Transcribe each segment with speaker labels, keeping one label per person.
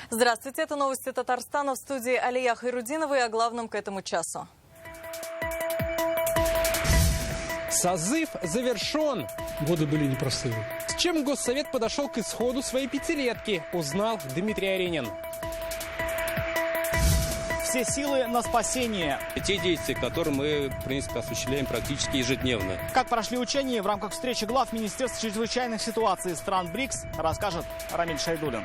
Speaker 1: Здравствуйте, это новости Татарстана, в студии Алия Хайрудинова и о главном к этому часу.
Speaker 2: Созыв завершен.
Speaker 3: Годы были непростые.
Speaker 2: С чем Госсовет подошел к исходу своей пятилетки, узнал Дмитрий Аренин.
Speaker 4: Все силы на спасение.
Speaker 5: Те действия, которые мы, в принципе, осуществляем практически ежедневно.
Speaker 4: Как прошли учения в рамках встречи глав Министерств чрезвычайных ситуаций стран БРИКС, расскажет Рамиль Шайдуллин.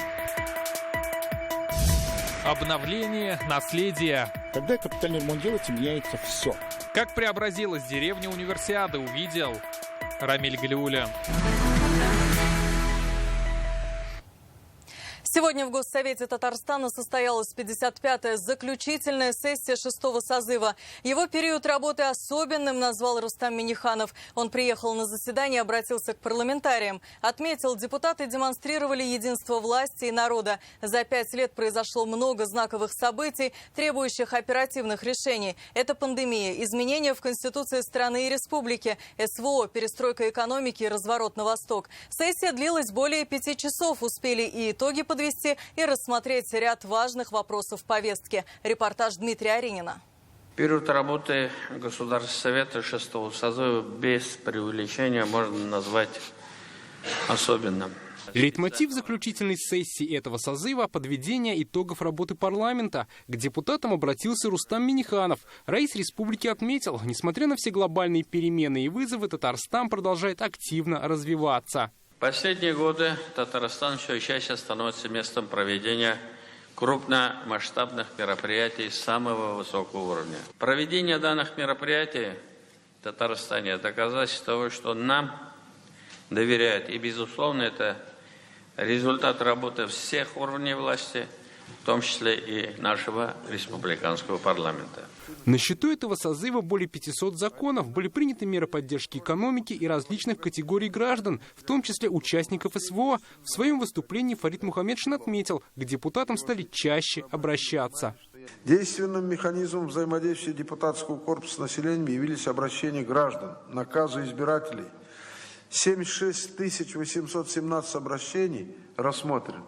Speaker 6: Обновление, наследие.
Speaker 7: Когда капитальный ремонт делается, меняется все.
Speaker 6: Как преобразилась деревня Универсиады, увидел Рамиль Галиуллин.
Speaker 1: Сегодня в Госсовете Татарстана состоялась 55-я заключительная сессия 6-го созыва. Его период работы особенным назвал Рустам Минниханов. Он приехал на заседание и обратился к парламентариям. Отметил, депутаты демонстрировали единство власти и народа. За 5 лет произошло много знаковых событий, требующих оперативных решений. Это пандемия, изменения в Конституции страны и республики, СВО, перестройка экономики и разворот на восток. Сессия длилась более 5 часов. Успели и итоги подвести, и рассмотреть ряд важных вопросов повестки. Репортаж Дмитрия Аренина.
Speaker 8: Период работы Государственного Совета 6-го созыва без преувеличения можно назвать особенным.
Speaker 2: Лейтмотив заключительной сессии этого созыва – подведение итогов работы парламента. К депутатам обратился Рустам Минниханов. Раис республики отметил, несмотря на все глобальные перемены и вызовы, Татарстан продолжает активно развиваться.
Speaker 8: В последние годы Татарстан все чаще становится местом проведения крупномасштабных мероприятий самого высокого уровня. Проведение данных мероприятий в Татарстане – это доказательство того, что нам доверяют. И, безусловно, это результат работы всех уровней власти, в том числе и нашего республиканского парламента.
Speaker 2: На счету этого созыва более 500 законов, были приняты меры поддержки экономики и различных категорий граждан, в том числе участников СВО. В своем выступлении Фарид Мухаммедшин отметил, к депутатам стали чаще обращаться.
Speaker 9: Действенным механизмом взаимодействия депутатского корпуса с населением явились обращения граждан, наказы избирателей. 76 817 обращений рассмотрены.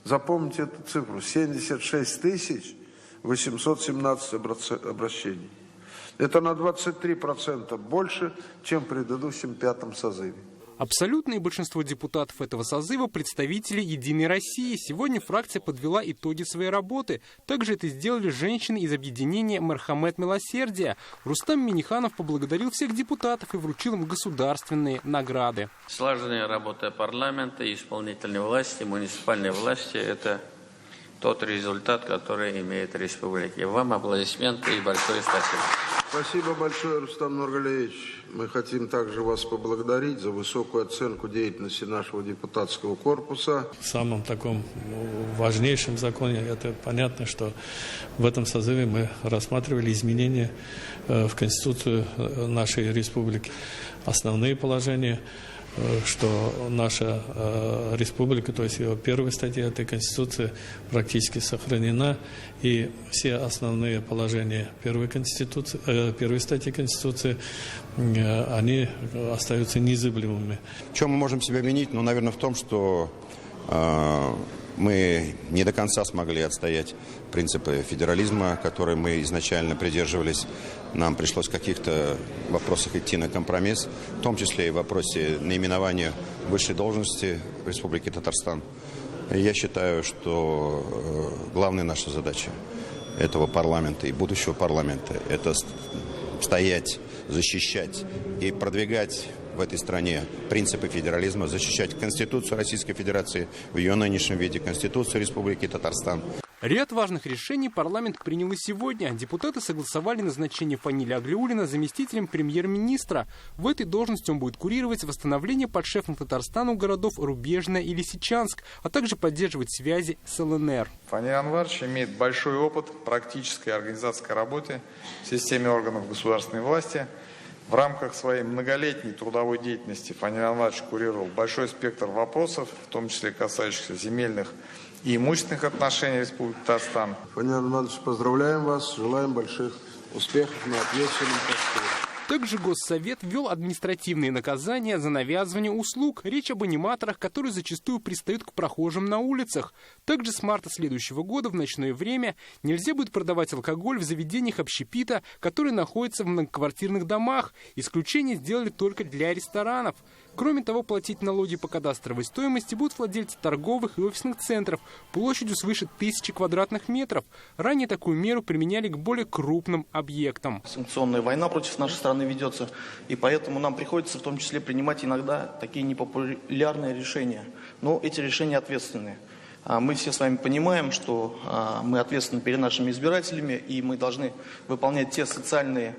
Speaker 9: Запомните эту цифру. 76 817 обращений. Это на 23% больше, чем в предыдущем 5-м созыве.
Speaker 2: Абсолютное большинство депутатов этого созыва – представители «Единой России». Сегодня фракция подвела итоги своей работы. Также это сделали женщины из объединения «Мархамет Милосердия». Рустам Минниханов поблагодарил всех депутатов и вручил им государственные награды.
Speaker 8: Слаженная работа парламента, исполнительной власти, муниципальной власти – это тот результат, который имеет республика. Вам аплодисменты и большое спасибо.
Speaker 9: Спасибо большое, Рустам Нургалиевич. Мы хотим также вас поблагодарить за высокую оценку деятельности нашего депутатского корпуса.
Speaker 3: В самом таком важнейшем законе, это понятно, что в этом созыве мы рассматривали изменения в Конституцию нашей республики. Основные положения, что наша республика, то есть ее первая статья этой Конституции практически сохранена, и все основные положения первой статьи Конституции, они остаются незыблемыми.
Speaker 10: В чем мы можем себя винить? Ну, наверное, в том, что мы не до конца смогли отстоять принципы федерализма, которые мы изначально придерживались. Нам пришлось в каких-то вопросах идти на компромисс, в том числе и в вопросе наименования высшей должности в Республике Татарстан. Я считаю, что главная наша задача этого парламента и будущего парламента – это стоять, защищать и продвигать в этой стране принципы федерализма, защищать Конституцию Российской Федерации в ее нынешнем виде, Конституцию Республики Татарстан.
Speaker 2: Ряд важных решений парламент принял и сегодня. Депутаты согласовали назначение Фаниля Аглиуллина заместителем премьер-министра. В этой должности он будет курировать восстановление подшефных Татарстану городов Рубежное и Лисичанск, а также поддерживать связи с ЛНР.
Speaker 11: Фаниль Анварович имеет большой опыт в практической организационной работе в системе органов государственной власти. В рамках своей многолетней трудовой деятельности Фаниль Анварович курировал большой спектр вопросов, в том числе касающихся земельных и имущественных отношений Республики Татарстан.
Speaker 9: Фаниль Анварович, поздравляем вас, желаем больших успехов на ответственном посту.
Speaker 2: Также Госсовет ввел административные наказания за навязывание услуг. Речь об аниматорах, которые зачастую пристают к прохожим на улицах. Также с марта следующего года в ночное время нельзя будет продавать алкоголь в заведениях общепита, которые находятся в многоквартирных домах. Исключение сделали только для ресторанов. Кроме того, платить налоги по кадастровой стоимости будут владельцы торговых и офисных центров площадью свыше 1000 квадратных метров. Ранее такую меру применяли к более крупным объектам.
Speaker 12: Санкционная война против нашей страны ведется, и поэтому нам приходится в том числе принимать иногда такие непопулярные решения. Но эти решения ответственные. Мы все с вами понимаем, что мы ответственны перед нашими избирателями, и мы должны выполнять те социальные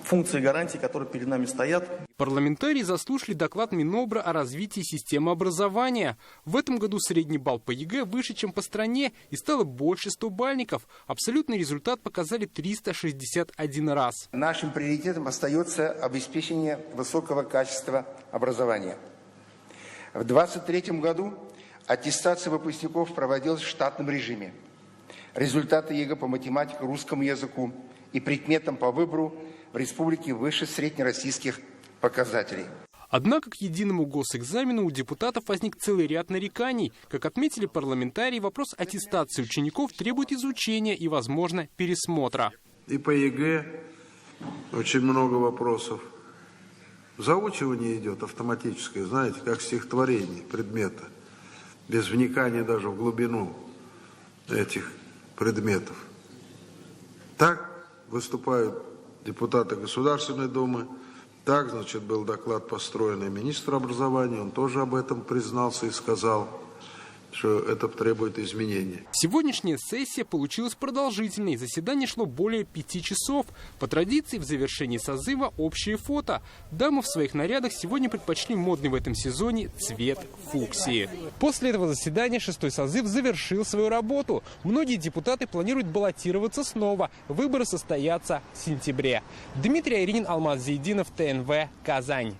Speaker 12: функции и гарантии, которые перед нами стоят.
Speaker 2: Парламентарии заслушали доклад Минобра о развитии системы образования. В этом году средний балл по ЕГЭ выше, чем по стране, и стало больше 100-бальников. Абсолютный результат показали 361 раз.
Speaker 13: Нашим приоритетом остается обеспечение высокого качества образования. В 2023 году аттестация выпускников проводилась в штатном режиме. Результаты ЕГЭ по математике, русскому языку и предметам по выбору в республике выше среднероссийских показателей.
Speaker 2: Однако к единому госэкзамену у депутатов возник целый ряд нареканий. Как отметили парламентарии, вопрос аттестации учеников требует изучения и, возможно, пересмотра.
Speaker 9: И по ЕГЭ очень много вопросов. Заучивание идет автоматическое, знаете, как стихотворение предмета, без вникания даже в глубину этих предметов. Так выступают депутаты Государственной Думы. Так, значит, был доклад, построенный министру образования. Он тоже об этом признался и сказал, что это требует изменения.
Speaker 2: Сегодняшняя сессия получилась продолжительной. Заседание шло более 5 часов. По традиции, в завершении созыва общее фото. Дамы в своих нарядах сегодня предпочли модный в этом сезоне цвет фуксии. После этого заседания 6-й созыв завершил свою работу. Многие депутаты планируют баллотироваться снова. Выборы состоятся в сентябре. Дмитрий Айринин, Алмаз Зейдинов, ТНВ, Казань.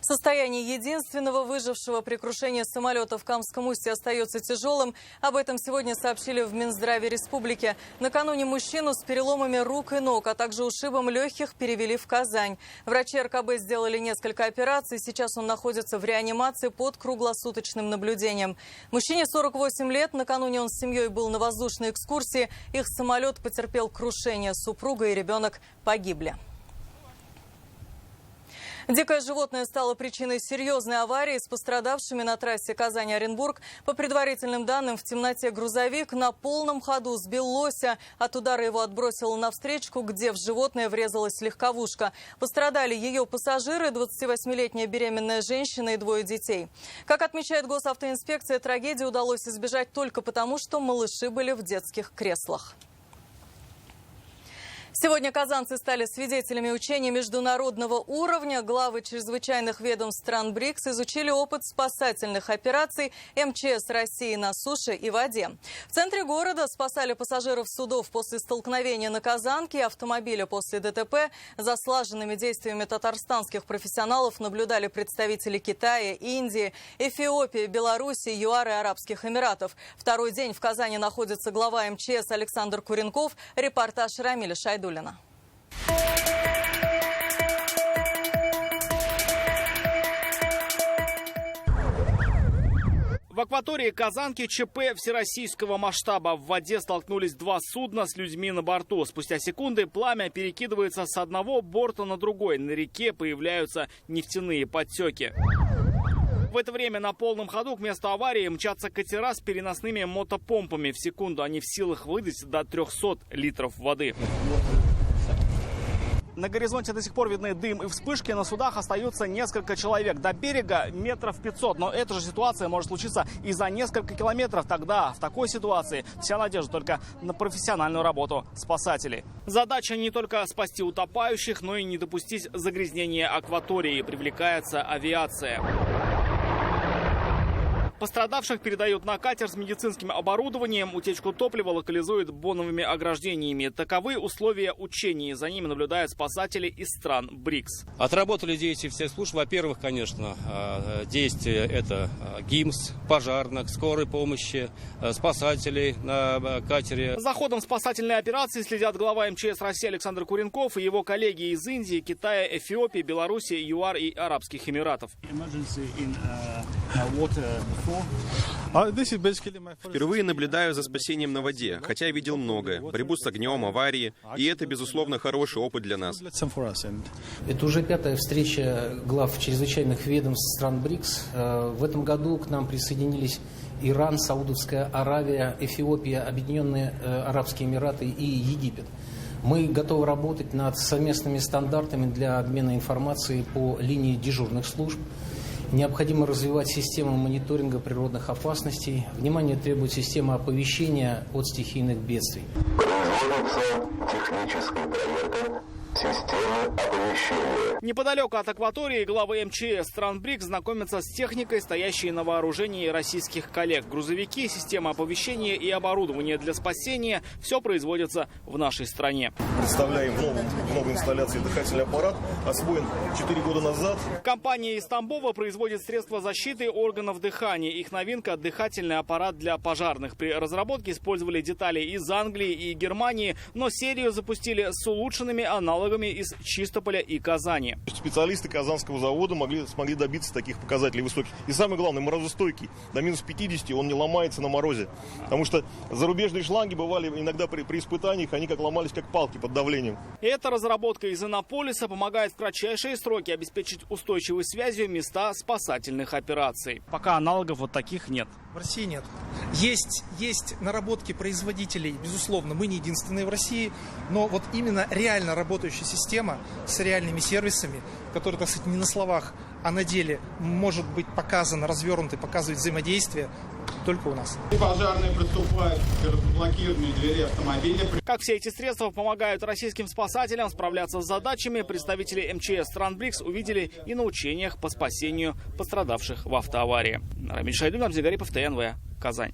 Speaker 1: Состояние единственного выжившего при крушении самолета в Камском устье остается тяжелым. Об этом сегодня сообщили в Минздраве республики. Накануне мужчину с переломами рук и ног, а также ушибом легких перевели в Казань. Врачи РКБ сделали несколько операций. Сейчас он находится в реанимации под круглосуточным наблюдением. Мужчине 48 лет. Накануне он с семьей был на воздушной экскурсии. Их самолет потерпел крушение. Супруга и ребенок погибли. Дикое животное стало причиной серьезной аварии с пострадавшими на трассе Казань-Оренбург. По предварительным данным, в темноте грузовик на полном ходу сбил лося. От удара его отбросило на встречку, где в животное врезалась легковушка. Пострадали ее пассажиры, 28-летняя беременная женщина и 2 детей. Как отмечает госавтоинспекция, трагедии удалось избежать только потому, что малыши были в детских креслах. Сегодня казанцы стали свидетелями учений международного уровня. Главы чрезвычайных ведомств стран БРИКС изучили опыт спасательных операций МЧС России на суше и воде. В центре города спасали пассажиров судов после столкновения на Казанке и автомобиля после ДТП. За слаженными действиями татарстанских профессионалов наблюдали представители Китая, Индии, Эфиопии, Беларуси, ЮАР и Арабских Эмиратов. Второй день в Казани находится глава МЧС Александр Куренков. Репортаж Рамиля Шайдулина.
Speaker 4: В акватории Казанки ЧП всероссийского масштаба. В воде столкнулись 2 судна с людьми на борту. Спустя секунды пламя перекидывается с одного борта на другой. На реке появляются нефтяные подтеки. В это время на полном ходу к месту аварии мчатся катера с переносными мотопомпами. В секунду они в силах выдать до 300 литров воды. На горизонте до сих пор видны дым и вспышки. На судах остаются несколько человек. До берега метров 500. Но эта же ситуация может случиться и за несколько километров. Тогда в такой ситуации вся надежда только на профессиональную работу спасателей. Задача не только спасти утопающих, но и не допустить загрязнения акватории. Привлекается авиация. Пострадавших передают на катер с медицинским оборудованием. Утечку топлива локализуют боновыми ограждениями. Таковы условия учений. За ними наблюдают спасатели из стран БРИКС.
Speaker 5: Отработали действия всех служб. Во-первых, конечно, действия это ГИМС, пожарных, скорой помощи, спасателей на катере.
Speaker 4: За ходом спасательной операции следят глава МЧС России Александр Куренков и его коллеги из Индии, Китая, Эфиопии, Беларуси, ЮАР и Арабских Эмиратов.
Speaker 14: Впервые наблюдаю за спасением на воде, хотя видел многое. Борьбу с огнем, аварии. И это, безусловно, хороший опыт для нас.
Speaker 15: Это уже 5-я встреча глав чрезвычайных ведомств стран БРИКС. В этом году к нам присоединились Иран, Саудовская Аравия, Эфиопия, Объединенные Арабские Эмираты и Египет. Мы готовы работать над совместными стандартами для обмена информацией по линии дежурных служб. Необходимо развивать систему мониторинга природных опасностей. Внимание требует система оповещения от стихийных бедствий.
Speaker 16: Производится техническая проверка системы оповещения.
Speaker 4: Неподалеку от акватории главы МЧС стран БРИКС знакомятся с техникой, стоящей на вооружении российских коллег. Грузовики, система оповещения и оборудование для спасения – все производится в нашей стране.
Speaker 17: Представляем в новой инсталляции дыхательный аппарат, освоен 4 года назад.
Speaker 4: Компания из Тамбова производит средства защиты органов дыхания. Их новинка – дыхательный аппарат для пожарных. При разработке использовали детали из Англии и Германии, но серию запустили с улучшенными аналогами из Чистополя и Казани.
Speaker 17: Специалисты Казанского завода смогли добиться таких показателей высоких. И самое главное, морозостойкий. До минус 50 он не ломается на морозе. Потому что зарубежные шланги бывали иногда при испытаниях, они как ломались как палки под давлением.
Speaker 4: Эта разработка из Иннополиса помогает в кратчайшие сроки обеспечить устойчивой связью места спасательных операций. Пока аналогов вот таких нет.
Speaker 18: В России нет. Есть наработки производителей, безусловно, мы не единственные в России, но вот именно реально работающая система с реальными сервисами, которая, так сказать, не на словах, а на деле может быть показана, развернута, показывает взаимодействие, только у нас.
Speaker 19: Пожарные приступают к блокированию двери автомобиля.
Speaker 4: Как все эти средства помогают российским спасателям справляться с задачами, представители МЧС стран БРИКС увидели и на учениях по спасению пострадавших в автоаварии. Рамиль Шайдулин, Рамзиль Гарипов, ТНВ, Казань.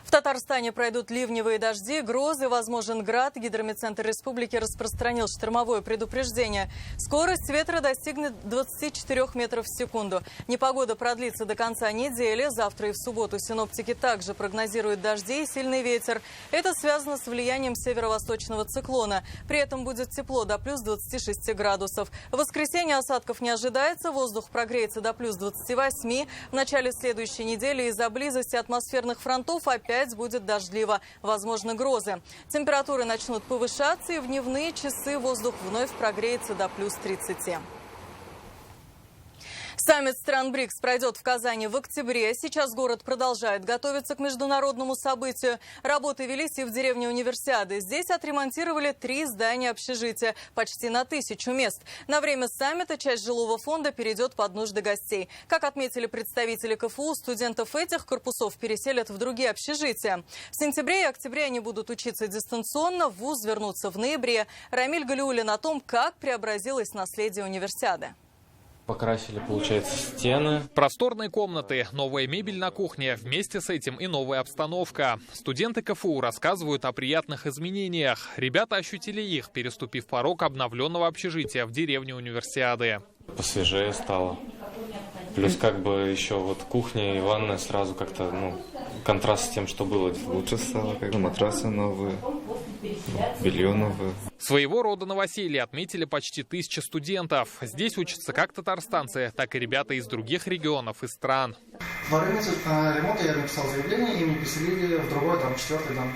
Speaker 1: В Татарстане пройдут ливневые дожди, грозы, возможен град. Гидрометцентр республики распространил штормовое предупреждение. Скорость ветра достигнет 24 метров в секунду. Непогода продлится до конца недели. Завтра и в субботу синоптики также прогнозируют дожди и сильный ветер. Это связано с влиянием северо-восточного циклона. При этом будет тепло до плюс 26 градусов. В воскресенье осадков не ожидается. Воздух прогреется до плюс 28. В начале следующей недели из-за близости атмосферных фронтов опять будет дождливо, возможны грозы. Температуры начнут повышаться, и в дневные часы воздух вновь прогреется до плюс 30. Саммит стран БРИКС пройдет в Казани в октябре. Сейчас город продолжает готовиться к международному событию. Работы велись и в деревне Универсиады. Здесь отремонтировали 3 здания общежития, почти на 1000 мест. На время саммита часть жилого фонда перейдет под нужды гостей. Как отметили представители КФУ, студентов этих корпусов переселят в другие общежития. В сентябре и октябре они будут учиться дистанционно, в вуз вернутся в ноябре. Рамиль Галиуллин о том, как преобразилось наследие Универсиады.
Speaker 20: Покрасили, получается, стены.
Speaker 6: Просторные комнаты, новая мебель на кухне, вместе с этим и новая обстановка. Студенты КФУ рассказывают о приятных изменениях. Ребята ощутили их, переступив порог обновленного общежития в деревне Универсиады.
Speaker 20: Посвежее стало. Плюс как бы еще вот кухня и ванная сразу как-то, контраст с тем, что было.
Speaker 21: Лучше стало, как бы матрасы новые, белье новое.
Speaker 6: Своего рода новоселье отметили почти 1000 студентов. Здесь учатся как татарстанцы, так и ребята из других регионов и стран.
Speaker 22: Во время ремонта я написал заявление, и меня переселили в другой дом, 4-й дом.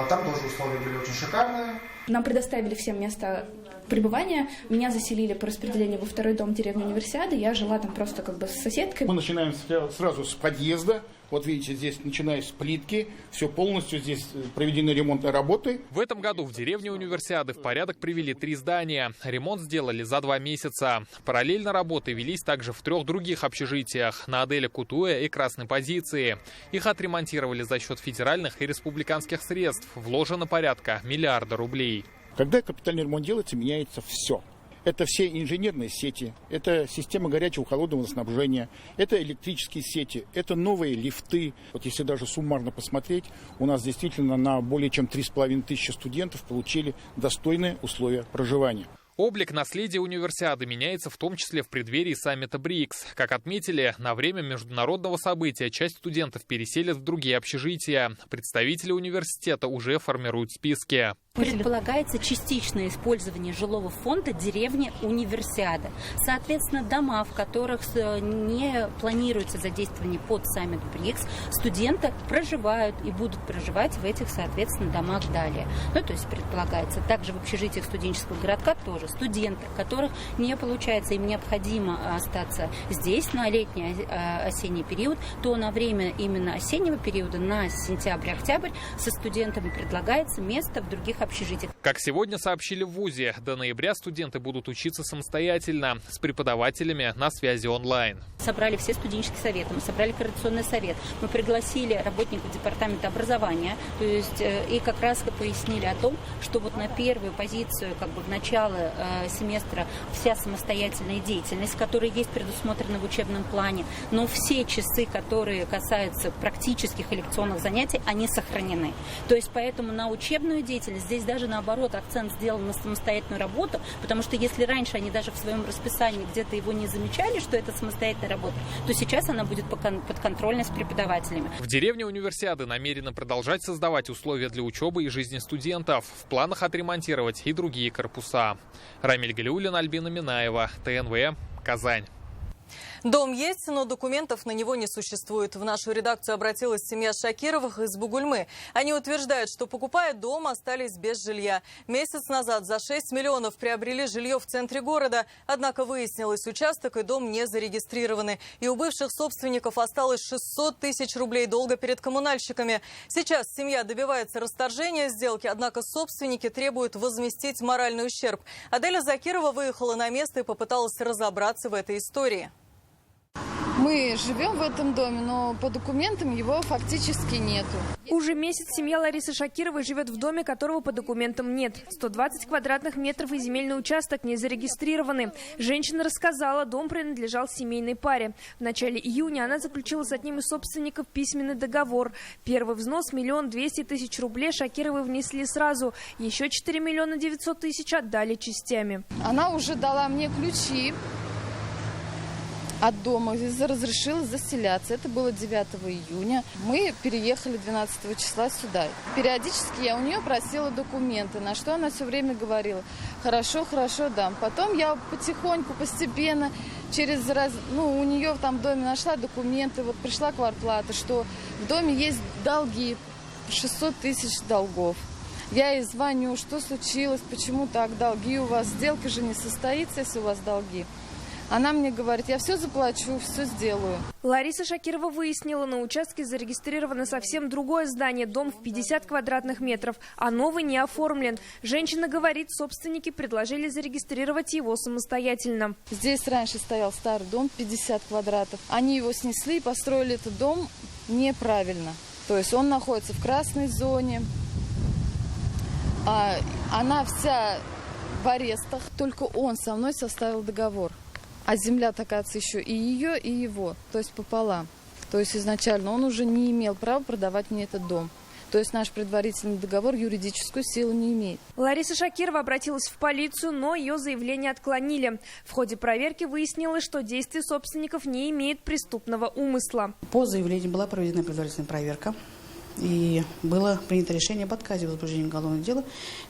Speaker 22: Там тоже условия были очень шикарные.
Speaker 23: Нам предоставили всем место пребывания. Меня заселили по распределению во 2-й дом деревни Универсиады. Я жила там просто как бы с соседкой.
Speaker 7: Мы начинаем сразу с подъезда. Вот видите, здесь начиная с плитки, все полностью здесь проведены ремонтные работы.
Speaker 6: В этом году в деревне Универсиады в порядок привели 3 здания. Ремонт сделали за 2 месяца. Параллельно работы велись также в 3 других общежитиях на Аделе, Кутуя и Красной позиции. Их отремонтировали за счет федеральных и республиканских средств. Вложено порядка 1 миллиарда рублей.
Speaker 7: Когда капитальный ремонт делается, меняется все. Это все инженерные сети, это система горячего холодного снабжения, это электрические сети, это новые лифты. Вот если даже суммарно посмотреть, у нас действительно на более чем 3500 студентов получили достойные условия проживания.
Speaker 6: Облик наследия универсиады меняется в том числе в преддверии саммита БРИКС. Как отметили, на время международного события часть студентов переселят в другие общежития. Представители университета уже формируют списки.
Speaker 3: Предполагается частичное использование жилого фонда деревни Универсиада. Соответственно, дома, в которых не планируется задействование под саммит БРИКС, студенты проживают и будут проживать в этих, соответственно, домах далее. Ну, то есть предполагается также в общежитиях студенческого городка тоже студенты, которых не получается, им необходимо остаться здесь на летний осенний период, то на время именно осеннего периода, на сентябрь-октябрь, со студентами предлагается место в других общежитиях.
Speaker 6: Как сегодня сообщили в ВУЗе, до ноября студенты будут учиться самостоятельно, с преподавателями на связи онлайн.
Speaker 3: Собрали все студенческие советы, мы собрали координационный совет, мы пригласили работников департамента образования, то есть и как раз пояснили о том, что вот на первую позицию, как бы в начало семестра, вся самостоятельная деятельность, которая есть предусмотрена в учебном плане, но все часы, которые касаются практических и лекционных занятий, они сохранены. То есть поэтому на учебную деятельность здесь даже наоборот акцент сделан на самостоятельную работу, потому что если раньше они даже в своем расписании где-то его не замечали, что это самостоятельная работа, то сейчас она будет подконтрольна с преподавателями.
Speaker 6: В деревне Универсиады намерены продолжать создавать условия для учебы и жизни студентов. В планах отремонтировать и другие корпуса. Рамиль Галиуллин, Альбина Минаева, ТНВ, Казань.
Speaker 1: Дом есть, но документов на него не существует. В нашу редакцию обратилась семья Шакировых из Бугульмы. Они утверждают, что, покупая дом, остались без жилья. Месяц назад за 6 миллионов приобрели жилье в центре города. Однако выяснилось, участок и дом не зарегистрированы. И у бывших собственников осталось 600 тысяч рублей долга перед коммунальщиками. Сейчас семья добивается расторжения сделки, однако собственники требуют возместить моральный ущерб. Аделя Закирова выехала на место и попыталась разобраться в этой истории.
Speaker 8: Мы живем в этом доме, но по документам его фактически нету.
Speaker 10: Уже месяц семья Ларисы Шакировой живет в доме, которого по документам нет. 120 квадратных метров и земельный участок не зарегистрированы. Женщина рассказала, дом принадлежал семейной паре. В начале июня она заключила с одним из собственников письменный договор. Первый взнос 1 200 000 рублей Шакировы внесли сразу. Еще 4 900 000 отдали частями.
Speaker 8: Она уже дала мне ключи от дома, разрешила заселяться. Это было 9 июня. Мы переехали 12 числа сюда. Периодически я у нее просила документы, на что она все время говорила: хорошо, хорошо, дам. Потом я потихоньку, постепенно, у нее там в доме нашла документы, вот пришла квартплата, что в доме есть долги, 600 000 долгов. Я ей звоню, что случилось, почему так, долги у вас, сделка же не состоится, если у вас долги. Она мне говорит: я все заплачу, все сделаю.
Speaker 10: Лариса Шакирова выяснила, на участке зарегистрировано совсем другое здание, дом в 50 квадратных метров, а новый не оформлен. Женщина говорит, собственники предложили зарегистрировать его самостоятельно.
Speaker 8: Здесь раньше стоял старый дом, 50 квадратов. Они его снесли и построили этот дом неправильно. То есть он находится в красной зоне, она вся в арестах. Только он со мной составил договор. А земля, оказывается, еще и ее, и его, то есть пополам. То есть изначально он уже не имел права продавать мне этот дом. То есть наш предварительный договор юридическую силу не имеет.
Speaker 10: Лариса Шакирова обратилась в полицию, но ее заявление отклонили. В ходе проверки выяснилось, что действия собственников не имеют преступного умысла.
Speaker 24: По заявлению была проведена предварительная проверка. И было принято решение об отказе в возбуждении уголовного дела,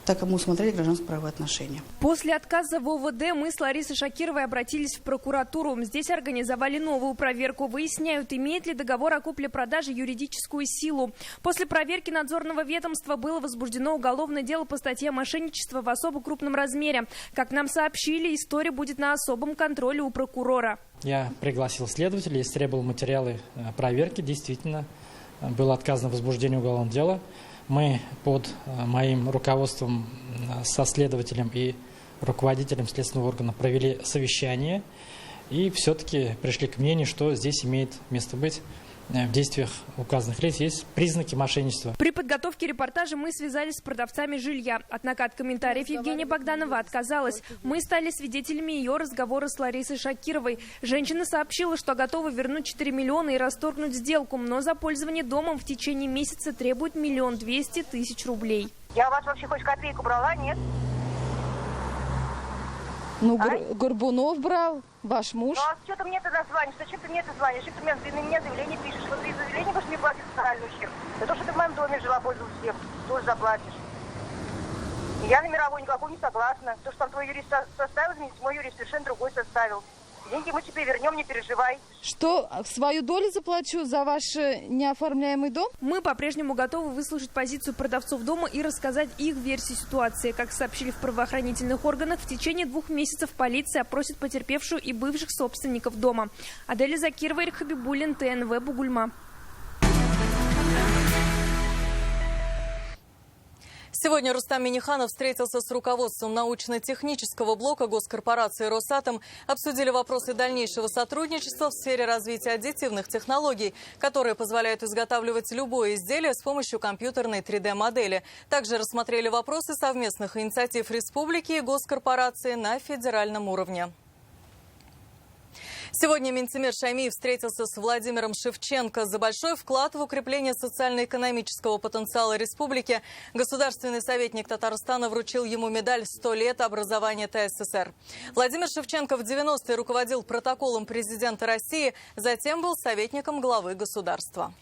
Speaker 24: так как мы усмотрели гражданско-правовые отношения.
Speaker 10: После отказа в ОВД мы с Ларисой Шакировой обратились в прокуратуру. Здесь организовали новую проверку. Выясняют, имеет ли договор о купле-продаже юридическую силу. После проверки надзорного ведомства было возбуждено уголовное дело по статье «Мошенничество в особо крупном размере». Как нам сообщили, история будет на особом контроле у прокурора.
Speaker 25: Я пригласил следователя, истребовал материалы проверки. Действительно, было отказано в возбуждении уголовного дела. Мы под моим руководством со следователем и руководителем следственного органа провели совещание и все-таки пришли к мнению, что здесь имеет место быть в действиях указанных лиц есть признаки мошенничества.
Speaker 10: При подготовке репортажа мы связались с продавцами жилья. Однако от комментариев Евгения Богданова отказалась. Мы стали свидетелями ее разговора с Ларисой Шакировой. Женщина сообщила, что готова вернуть 4 миллиона и расторгнуть сделку, но за пользование домом в течение месяца требует 1 200 000 рублей.
Speaker 2: Я у вас вообще хоть копейку брала, нет?
Speaker 8: Ну, Горбунов брал, ваш муж.
Speaker 2: Ну, а что ты мне тогда звонишь? Зачем ты мне это звонишь? Что ты на меня заявление пишешь? Вот ты заявление будешь мне платить социальный ущерб. За то, что ты в моем доме жила, пользовалась всем, тоже заплатишь. Я на мировую никакую не согласна. То, что там твой юрист составил, мой юрист совершенно другой составил. Деньги мы тебе вернем, не переживай.
Speaker 8: Что, свою долю заплачу за ваш неоформляемый дом?
Speaker 10: Мы по-прежнему готовы выслушать позицию продавцов дома и рассказать их версию ситуации. Как сообщили в правоохранительных органах, в течение 2 месяцев полиция опросит потерпевшую и бывших собственников дома. Аделя Закирова, Эрик Хабибуллин, ТНВ, Бугульма.
Speaker 1: Сегодня Рустам Минниханов встретился с руководством научно-технического блока госкорпорации «Росатом». Обсудили вопросы дальнейшего сотрудничества в сфере развития аддитивных технологий, которые позволяют изготавливать любое изделие с помощью компьютерной 3D-модели. Также рассмотрели вопросы совместных инициатив республики и госкорпорации на федеральном уровне. Сегодня Минтимир Шаймиев встретился с Владимиром Шевченко. За большой вклад в укрепление социально-экономического потенциала республики государственный советник Татарстана вручил ему медаль «100 лет образования ТССР». Владимир Шевченко в 90-е руководил протоколом президента России, затем был советником главы государства.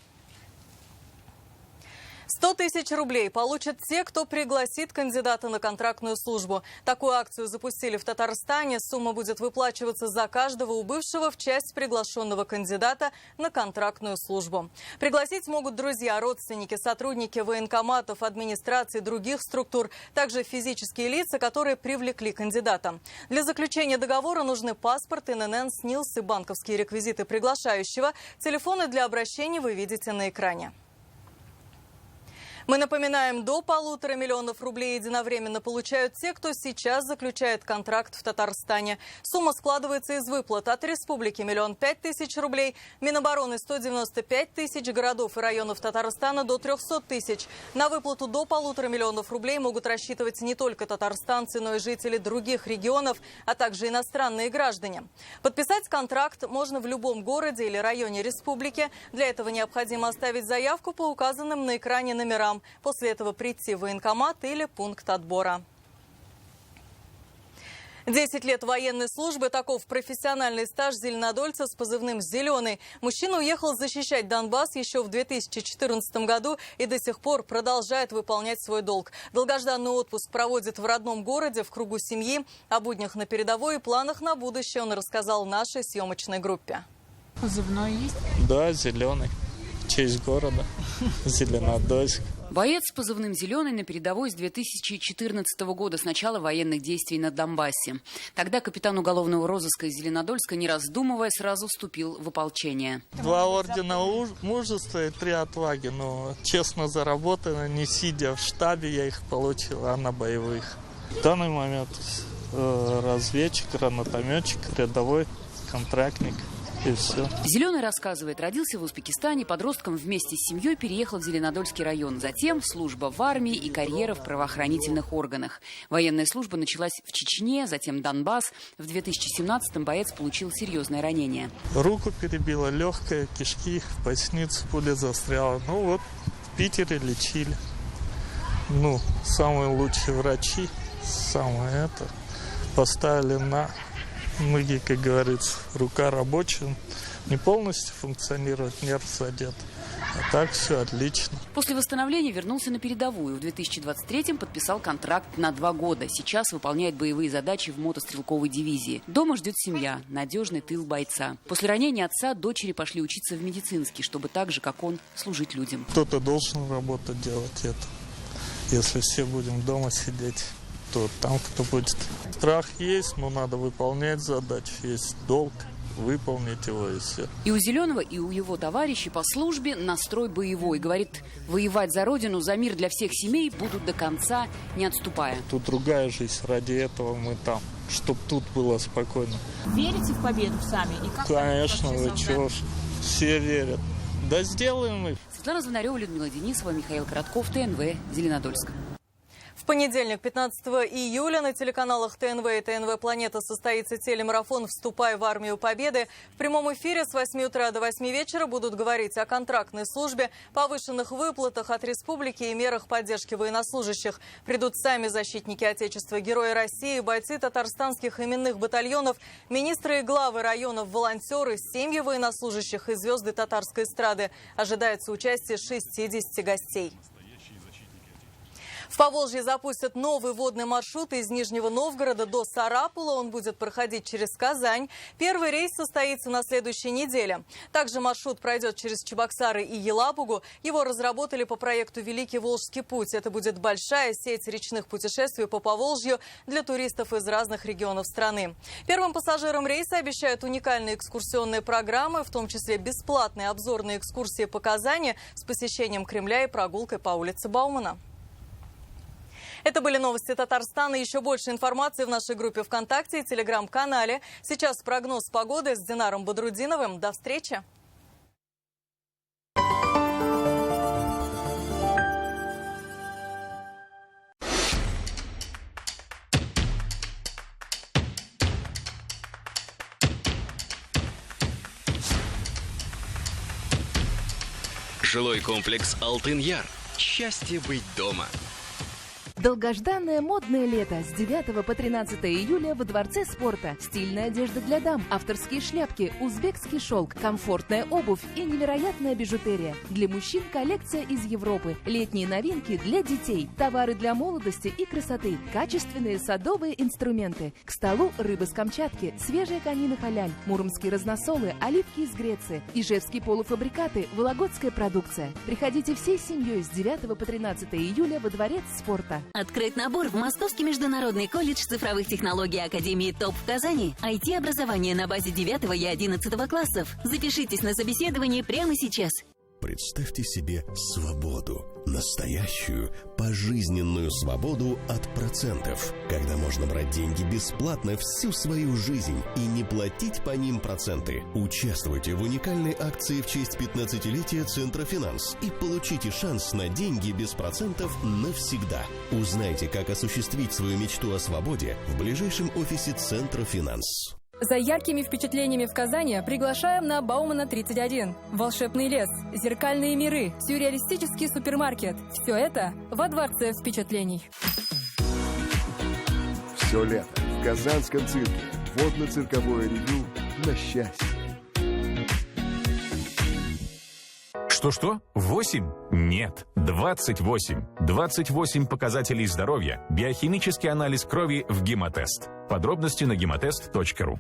Speaker 1: 100 000 рублей получат те, кто пригласит кандидата на контрактную службу. Такую акцию запустили в Татарстане. Сумма будет выплачиваться за каждого убывшего в часть приглашенного кандидата на контрактную службу. Пригласить могут друзья, родственники, сотрудники военкоматов, администрации, других структур, также физические лица, которые привлекли кандидата. Для заключения договора нужны паспорт, ИНН, СНИЛС и банковские реквизиты приглашающего. Телефоны для обращений вы видите на экране. Мы напоминаем, до 1,5 миллиона рублей единовременно получают те, кто сейчас заключает контракт в Татарстане. Сумма складывается из выплат от республики 1 500 000 рублей, Минобороны 195 000, городов и районов Татарстана до 300 000. На выплату до 1,5 миллиона рублей могут рассчитывать не только татарстанцы, но и жители других регионов, а также иностранные граждане. Подписать контракт можно в любом городе или районе республики. Для этого необходимо оставить заявку по указанным на экране номерам. После этого прийти в военкомат или пункт отбора. 10 лет военной службы – таков профессиональный стаж зеленодольца с позывным «Зеленый». Мужчина уехал защищать Донбасс еще в 2014 году и до сих пор продолжает выполнять свой долг. Долгожданный отпуск проводит в родном городе, в кругу семьи. О буднях на передовой и планах на будущее он рассказал нашей съемочной группе.
Speaker 9: Позывной есть?
Speaker 11: Да, «Зеленый». В честь города. Зеленодольск.
Speaker 12: Боец с позывным «Зеленый» на передовой с 2014 года, с начала военных действий на Донбассе. Тогда капитан уголовного розыска из Зеленодольска, не раздумывая, сразу вступил в ополчение.
Speaker 11: 2 ордена мужества и 3 отваги. Но честно заработано, не сидя в штабе, я их получил, а на боевых. В данный момент разведчик, гранатометчик, рядовой, контрактник. И все.
Speaker 12: «Зеленый» рассказывает, родился в Узбекистане, подростком вместе с семьей переехал в Зеленодольский район. Затем служба в армии и карьера в правоохранительных органах. Военная служба началась в Чечне, затем Донбасс. В 2017-м боец получил серьезное ранение.
Speaker 11: Руку перебило, легкое, кишки, в пояснице пуля застряла. Ну вот, в Питере лечили. Ну, самые лучшие врачи, самое это, поставили на ноги, как говорится, рука рабочая, не полностью функционирует, нерв задет. А так все отлично.
Speaker 12: После восстановления вернулся на передовую. В 2023-м подписал контракт на 2 года. Сейчас выполняет боевые задачи в мотострелковой дивизии. Дома ждет семья, надежный тыл бойца. После ранения отца дочери пошли учиться в медицинский, чтобы так же, как он, служить людям.
Speaker 11: Кто-то должен работать, делать это. Если все будем дома сидеть, то там кто будет. Страх есть, но надо выполнять задачи. Есть долг, выполнить его и все.
Speaker 12: И у «Зеленого», и у его товарищей по службе настрой боевой. Говорит, воевать за родину, за мир для всех семей будут до конца, не отступая.
Speaker 11: Тут другая жизнь, ради этого мы там, чтобы тут было спокойно.
Speaker 9: Верите в победу сами? И как
Speaker 11: конечно, вы чего ж, все верят. Да сделаем их.
Speaker 12: Светлана Звонарева, Людмила Денисова, Михаил Коротков, ТНВ, Зеленодольск.
Speaker 1: В понедельник, 15 июля, на телеканалах ТНВ и ТНВ «Планета» состоится телемарафон «Вступай в армию Победы». В прямом эфире с 8 утра до 8 вечера будут говорить о контрактной службе, повышенных выплатах от республики и мерах поддержки военнослужащих. Придут сами защитники Отечества, герои России, бойцы татарстанских именных батальонов, министры и главы районов, волонтеры, семьи военнослужащих и звезды татарской эстрады. Ожидается участие 60 гостей. В Поволжье запустят новый водный маршрут из Нижнего Новгорода до Сарапула. Он будет проходить через Казань. Первый рейс состоится на следующей неделе. Также маршрут пройдет через Чебоксары и Елабугу. Его разработали по проекту «Великий Волжский путь». Это будет большая сеть речных путешествий по Поволжью для туристов из разных регионов страны. Первым пассажирам рейса обещают уникальные экскурсионные программы, в том числе бесплатные обзорные экскурсии по Казани с посещением Кремля и прогулкой по улице Баумана. Это были новости Татарстана. Еще больше информации в нашей группе ВКонтакте и Телеграм-канале. Сейчас прогноз погоды с Динаром Бодрудиновым. До встречи!
Speaker 5: Жилой комплекс «Алтын-Яр». Счастье быть дома.
Speaker 9: Долгожданное модное лето с 9 по 13 июля во Дворце спорта. Стильная одежда для дам, авторские шляпки, узбекский шелк, комфортная обувь и невероятная бижутерия. Для мужчин коллекция из Европы, летние новинки для детей, товары для молодости и красоты, качественные садовые инструменты. К столу рыба с Камчатки, свежая конина халяль, муромские разносолы, оливки из Греции, ижевские полуфабрикаты, вологодская продукция. Приходите всей семьей с 9 по 13 июля во Дворец спорта.
Speaker 13: Открыт набор в Московский международный колледж цифровых технологий Академии ТОП в Казани. IT-образование на базе 9 и 11 классов. Запишитесь на собеседование прямо сейчас.
Speaker 14: Представьте себе свободу. Настоящую, пожизненную свободу от процентов. Когда можно брать деньги бесплатно всю свою жизнь и не платить по ним проценты. Участвуйте в уникальной акции в честь 15-летия Центра Финанс и получите шанс на деньги без процентов навсегда. Узнайте, как осуществить свою мечту о свободе в ближайшем офисе Центра Финанс.
Speaker 15: За яркими впечатлениями в Казани приглашаем на Баумана 31. Волшебный лес, зеркальные миры, сюрреалистический супермаркет. Все это во Дворце впечатлений.
Speaker 26: Все лето в Казанском цирке. Водно-цирковое ревю на счастье.
Speaker 27: Что-что? 8? Нет, 28. 28 показателей здоровья. Биохимический анализ крови в Гемотест. Подробности на гемотест.ру.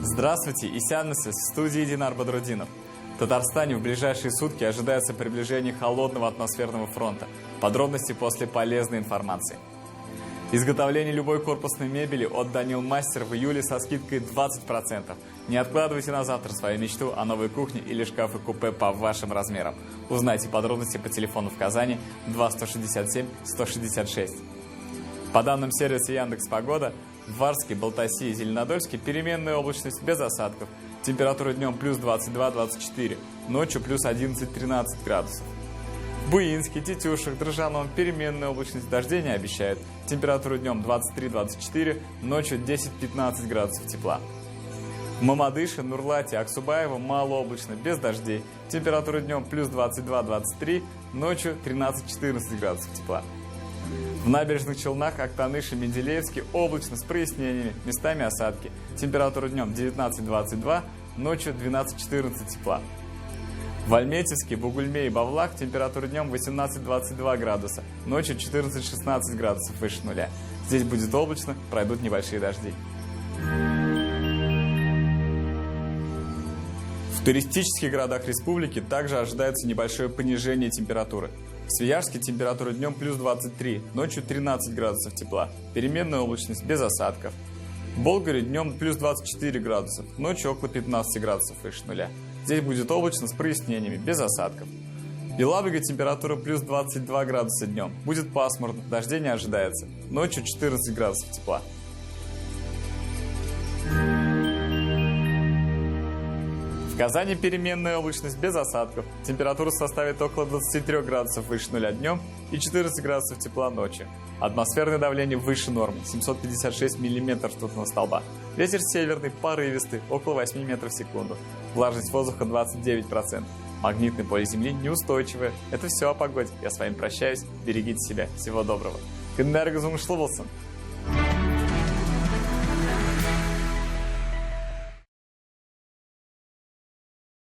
Speaker 28: Здравствуйте, Исянмысы, в студии Динар Бодрудинов. В Татарстане в ближайшие сутки ожидается приближение холодного атмосферного фронта. Подробности после полезной информации. Изготовление любой корпусной мебели от Данил Мастер в июле со скидкой 20%. Не откладывайте на завтра свою мечту о новой кухне или шкафе-купе по вашим размерам. Узнайте подробности по телефону в Казани 2-167-166. По данным сервиса Яндекс.Погода, в Варске, Балтаси и Зеленодольске переменная облачность без осадков. Температура днем плюс 22-24, ночью плюс 11-13 градусов. В Буинске, Тетюшах, Дрожжаном переменная облачность, дождей не обещает. Температура днем 23-24, ночью 10-15 градусов тепла. В Мамадыше, Нурлате, Аксубаево малооблачно, без дождей. Температура днем плюс 22-23, ночью 13-14 градусов тепла. В Набережных Челнах, Актаныше, Менделеевске облачно с прояснениями, местами осадки. Температура днем 19-22, ночью 12-14 тепла. В Альметьевске, Бугульме и Бавлах температура днем 18-22 градуса, ночью 14-16 градусов выше нуля. Здесь будет облачно, пройдут небольшие дожди. В туристических городах республики также ожидается небольшое понижение температуры. В Свияжске температура днем плюс 23, ночью 13 градусов тепла, переменная облачность без осадков. В Болгаре днем плюс 24 градусов, ночью около 15 градусов выше нуля. Здесь будет облачно с прояснениями, без осадков. Елабуга температура плюс 22 градуса днем. Будет пасмурно, дождей не ожидается. Ночью 14 градусов тепла. В Казани переменная облачность без осадков. Температура составит около 23 градусов выше нуля днем и 14 градусов тепла ночью. Атмосферное давление выше нормы, 756 миллиметров ртутного столба. Ветер северный, порывистый, около 8 метров в секунду. Влажность воздуха 29%. Магнитное поле Земли неустойчивое. Это все о погоде. Я с вами прощаюсь. Берегите себя. Всего доброго. Кындаргызум Шлыбылсын.